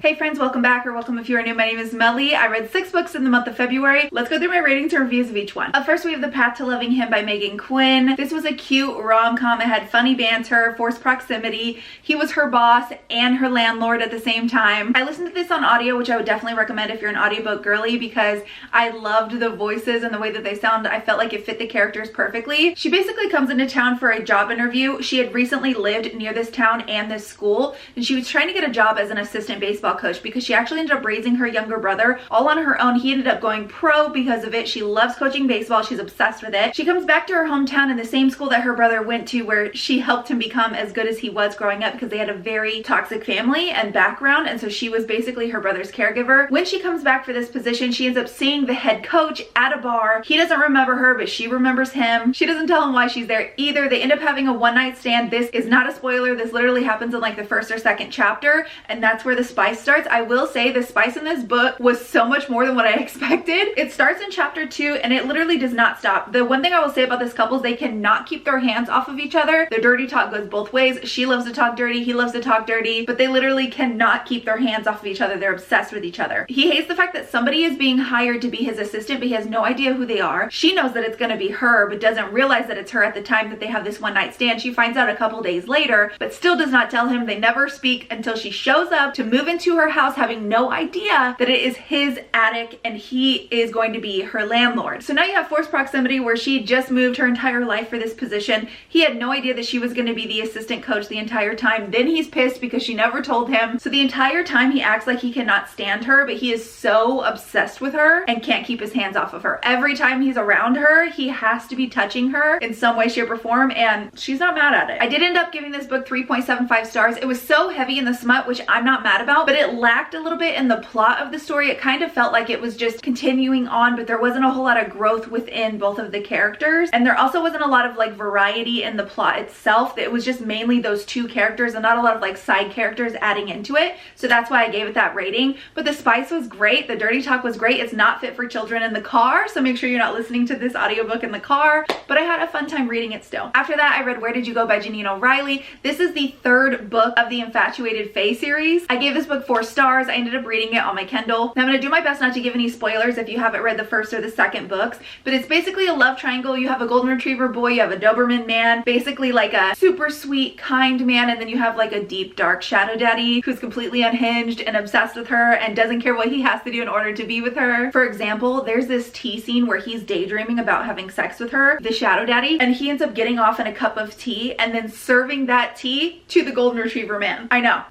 Hey friends, welcome back, or welcome if you are new. My name is Meli. I read 6 books in the month of February. Let's go through my ratings and reviews of each one. Up first, we have The Path to Loving Him by Megan Quinn. This was a cute rom-com. It had funny banter, forced proximity. He was her boss and her landlord at the same time. I listened to this on audio, which I would definitely recommend if you're an audiobook girly, because I loved the voices and the way that they sound. I felt like it fit the characters perfectly. She basically comes into town for a job interview. She had recently lived near this town and this school, and she was trying to get a job as an assistant baseball coach because she actually ended up raising her younger brother all on her own. He ended up going pro because of it. She loves coaching baseball. She's obsessed with it. She comes back to her hometown in the same school that her brother went to, where she helped him become as good as he was growing up, because they had a very toxic family and background, and so she was basically her brother's caregiver. When she comes back for this position, she ends up seeing the head coach at a bar. He doesn't remember her, but she remembers him. She doesn't tell him why she's there either. They end up having a one-night stand. This is not a spoiler. This literally happens in like the first or second chapter, and that's where the spice starts. I will say the spice in this book was so much more than what I expected. It starts in chapter 2 and it literally does not stop. The one thing I will say about this couple is they cannot keep their hands off of each other. The dirty talk goes both ways. She loves to talk dirty, he loves to talk dirty, but they literally cannot keep their hands off of each other. They're obsessed with each other. He hates the fact that somebody is being hired to be his assistant, but he has no idea who they are. She knows that it's going to be her, but doesn't realize that it's her at the time that they have this one night stand. She finds out a couple days later, but still does not tell him. They never speak until she shows up to move into her house, having no idea that it is his attic and he is going to be her landlord. So now you have forced proximity, where she just moved her entire life for this position. He had no idea that she was going to be the assistant coach the entire time. Then he's pissed because she never told him. So the entire time he acts like he cannot stand her, but he is so obsessed with her and can't keep his hands off of her. Every time he's around her, he has to be touching her in some way, shape, or form, and she's not mad at it. I did end up giving this book 3.75 stars. It was so heavy in the smut, which I'm not mad about, but it lacked a little bit in the plot of the story. It kind of felt like it was just continuing on, but there wasn't a whole lot of growth within both of the characters, and there also wasn't a lot of like variety in the plot itself. It was just mainly those two characters and not a lot of like side characters adding into it, so that's why I gave it that rating. But the spice was great, the dirty talk was great. It's not fit for children in the car, so make sure you're not listening to this audiobook in the car, but I had a fun time reading it still. After that, I read Where Did You Go by Janine O'Reilly. This is the third book of the Infatuated Fae series. I gave this book 4 stars. I ended up reading it on my Kindle. Now I'm going to do my best not to give any spoilers if you haven't read the first or the second books, but it's basically a love triangle. You have a golden retriever boy, you have a Doberman man, basically like a super sweet, kind man, and then you have like a deep, dark shadow daddy who's completely unhinged and obsessed with her and doesn't care what he has to do in order to be with her. For example, there's this tea scene where he's daydreaming about having sex with her, the shadow daddy, and he ends up getting off in a cup of tea and then serving that tea to the golden retriever man. I know.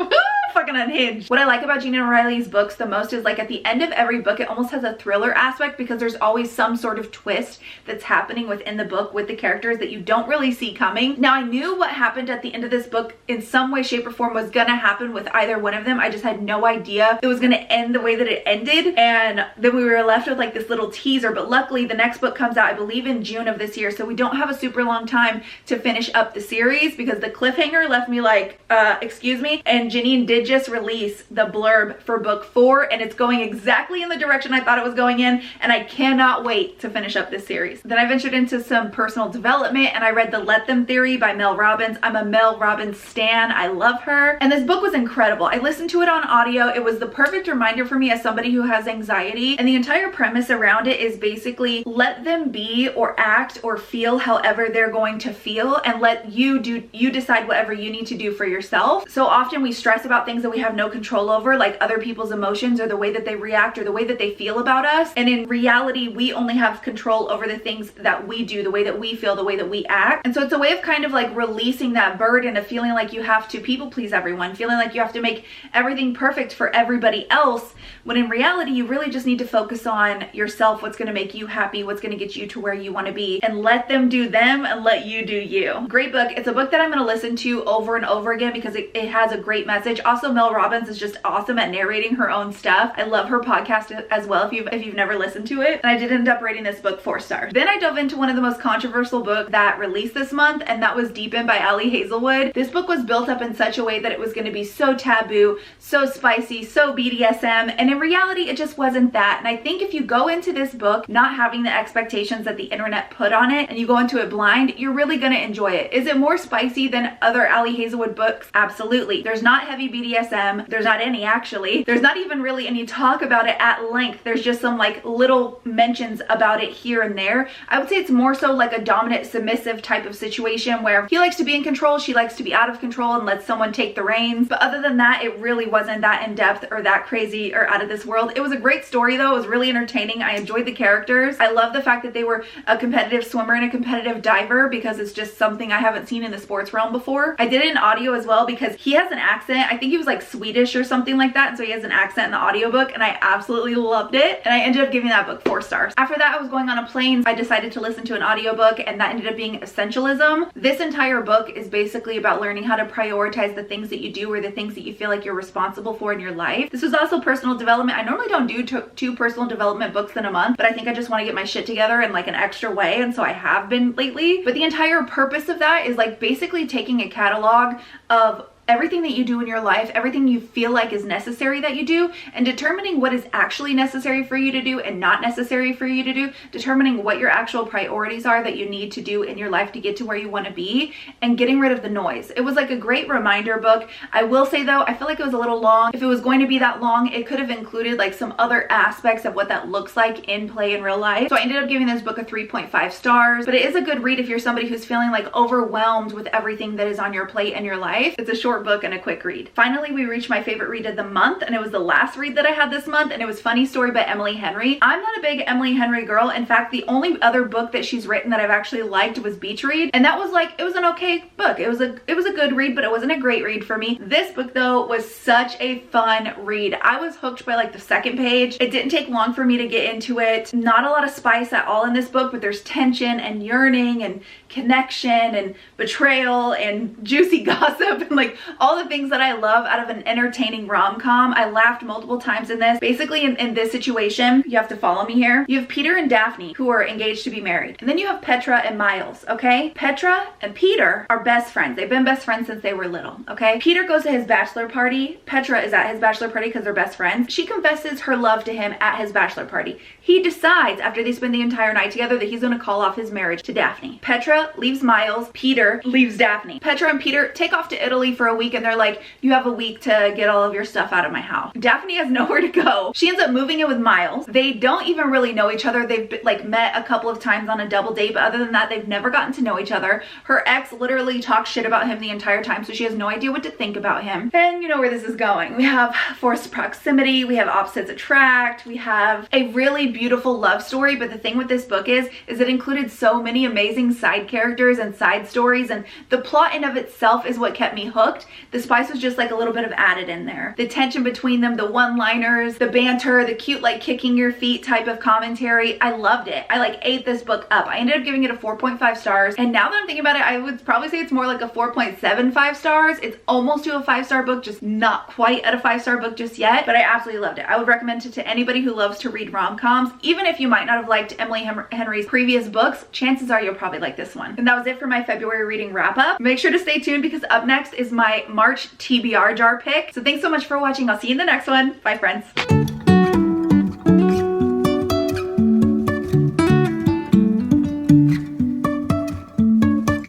Fucking unhinged. What I like about Janine O'Reilly's books the most is like at the end of every book, it almost has a thriller aspect, because there's always some sort of twist that's happening within the book with the characters that you don't really see coming. Now I knew what happened at the end of this book in some way, shape, or form was gonna happen with either one of them. I just had no idea it was gonna end the way that it ended, and then we were left with like this little teaser. But luckily the next book comes out I believe in June of this year, so we don't have a super long time to finish up the series, because the cliffhanger left me like excuse me. And Janine did just release the blurb for book 4, and it's going exactly in the direction I thought it was going in, and I cannot wait to finish up this series. Then I ventured into some personal development and I read The Let Them Theory by Mel Robbins. I'm a Mel Robbins stan. I love her, and this book was incredible. I listened to it on audio. It was the perfect reminder for me as somebody who has anxiety, and the entire premise around it is basically let them be or act or feel however they're going to feel, and let you decide whatever you need to do for yourself. So often we stress about things that we have no control over, like other people's emotions or the way that they react or the way that they feel about us, and in reality we only have control over the things that we do, the way that we feel, the way that we act. And so it's a way of kind of like releasing that burden of feeling like you have to people please everyone, feeling like you have to make everything perfect for everybody else, when in reality you really just need to focus on yourself, what's going to make you happy, what's going to get you to where you want to be, and let them do them and let you do you. Great book. It's a book that I'm going to listen to over and over again because it has a great message. Also, Mel Robbins is just awesome at narrating her own stuff. I love her podcast as well if you've never listened to it. And I did end up rating this book 4 stars. Then I dove into one of the most controversial books that released this month, and that was Deep In by Ali Hazelwood. This book was built up in such a way that it was going to be so taboo, so spicy, so BDSM, and in reality it just wasn't that. And I think if you go into this book not having the expectations that the internet put on it and you go into it blind, you're really going to enjoy it. Is it more spicy than other Ali Hazelwood books? Absolutely. There's not heavy BDSM BDSM. There's not any, actually. There's not even really any talk about it at length. There's just some like little mentions about it here and there. I would say it's more so like a dominant submissive type of situation where he likes to be in control, she likes to be out of control and lets someone take the reins. But other than that, it really wasn't that in-depth or that crazy or out of this world. It was a great story though. It was really entertaining. I enjoyed the characters. I love the fact that they were a competitive swimmer and a competitive diver, because it's just something I haven't seen in the sports realm before. I did it in audio as well because he has an accent. I think he was like Swedish or something like that, and so he has an accent in the audiobook, and I absolutely loved it, and I ended up giving that book 4 stars. After that, I was going on a plane. I decided to listen to an audiobook, and that ended up being Essentialism. This entire book is basically about learning how to prioritize the things that you do or the things that you feel like you're responsible for in your life. This was also personal development. I normally don't do two personal development books in a month, but I think I just want to get my shit together in like an extra way, and so I have been lately. But the entire purpose of that is like basically taking a catalog of everything that you do in your life, everything you feel like is necessary that you do, and determining what is actually necessary for you to do and not necessary for you to do, determining what your actual priorities are that you need to do in your life to get to where you want to be, and getting rid of the noise. It was like a great reminder book. I will say though, I feel like it was a little long. If it was going to be that long, it could have included like some other aspects of what that looks like in play in real life. So I ended up giving this book a 3.5 stars, but it is a good read if you're somebody who's feeling like overwhelmed with everything that is on your plate in your life. It's a short book and a quick read. Finally, we reached my favorite read of the month, and it was the last read that I had this month, and it was Funny Story by Emily Henry. I'm not a big Emily Henry girl. In fact, the only other book that she's written that I've actually liked was Beach Read, and that was like, it was an okay book. It was a good read, but it wasn't a great read for me. This book though was such a fun read. I was hooked by like the second page. It didn't take long for me to get into it. Not a lot of spice at all in this book, but there's tension and yearning and connection and betrayal and juicy gossip and like all the things that I love out of an entertaining rom-com. I laughed multiple times in this. Basically in this situation, you have to follow me here. You have Peter and Daphne who are engaged to be married. And then you have Petra and Miles, okay? Petra and Peter are best friends. They've been best friends since they were little, okay? Peter goes to his bachelor party. Petra is at his bachelor party because they're best friends. She confesses her love to him at his bachelor party. He decides after they spend the entire night together that he's going to call off his marriage to Daphne. Petra leaves Miles. Peter leaves Daphne. Petra and Peter take off to Italy for a week, and they're like, you have a week to get all of your stuff out of my house. Daphne has nowhere to go. She ends up moving in with Miles. They don't even really know each other. They've like met a couple of times on a double date, but other than that, they've never gotten to know each other. Her ex literally talks shit about him the entire time, so she has no idea what to think about him. And you know where this is going. We have forced proximity, we have opposites attract, we have a really beautiful love story, but the thing with this book is it included so many amazing side characters and side stories, and the plot in of itself is what kept me hooked. The spice was just like a little bit of added in there. The tension between them, the one-liners, the banter, the cute like kicking your feet type of commentary. I loved it. I like ate this book up. I ended up giving it a 4.5 stars, and now that I'm thinking about it, I would probably say it's more like a 4.75 stars. It's almost to a 5-star book, just not quite at a 5-star book just yet, but I absolutely loved it. I would recommend it to anybody who loves to read rom-coms. Even if you might not have liked Emily Henry's previous books, chances are you'll probably like this one. And that was it for my February reading wrap up. Make sure to stay tuned because up next is my March TBR jar pick. So thanks so much for watching. I'll see you in the next one. Bye friends.